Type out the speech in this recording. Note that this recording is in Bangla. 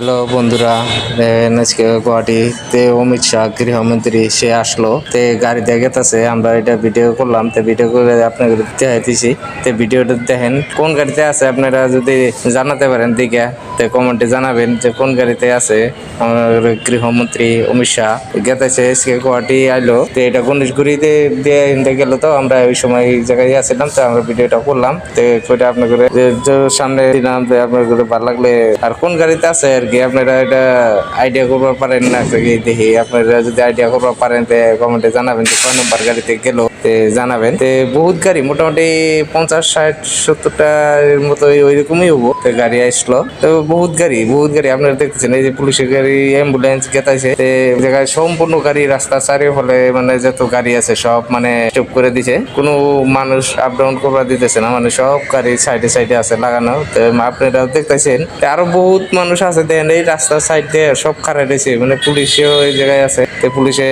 হ্যালো বন্ধুরা, আজকে গুয়াহাটিতে অমিত শাহ গৃহমন্ত্রী সে আসলো তে গাড়ি দিয়ে গেতেছে। আমরা এটা ভিডিও করলাম, তো ভিডিও করে আপনাকে দেখাইতেছি। তো ভিডিওটা দেখেন কোন গাড়িতে আছে, আপনারা যদি জানাতে পারেন দিকে তো কমেন্টে জানাবেন যে কোন গাড়িতে আছে আমার গৃহমন্ত্রী অমিত শাহ গেতেছে। আজকে গুয়াহাটি আইলো, তো এটা গণেশগুড়িতে দিয়ে হিন্দে গেল। তো আমরা ওই সময় এই জায়গায় আসছিলাম, তো আমরা ভিডিওটা করলাম। তো ওইটা আপনাদের সামনে দিলাম, আপনাদের ভালো লাগলে আর কোন গাড়িতে আছে আর কি আপনারা এটা আইডিয়া করবার পারেন না দেখি। আপনারা যদি আইডিয়া করবার পারেন তো কমেন্টে জানাবেন যে কয় নম্বর গাড়িতে গেল জানাবেন। তো বহুত গাড়ি মোটামুটি 50, 60, 70টার মতো ওইরকমই হবো। তো গাড়ি আসলো, তো বহুত গাড়ি আপনারা দেখতেছেন। এই যে পুলিশের গাড়ি, অ্যাম্বুলেন্স গেতাইছে জায়গায় সম্পূর্ণ গাড়ি রাস্তার চারিফলে, মানে যত গাড়ি আছে সব মানে স্টপ করে দিছে। কোনো মানুষ আপ ডাউন করবার দিতেছে না, মানে সব গাড়ি সাইডে সাইডে আছে লাগানো। তো আপনারা দেখতেছেন আরো বহুত মানুষ আছে, দেখেন এই রাস্তার সাইড দিয়ে সব খারাপ রয়েছে, মানে পুলিশেও এই জায়গায় আছে। তো পুলিশে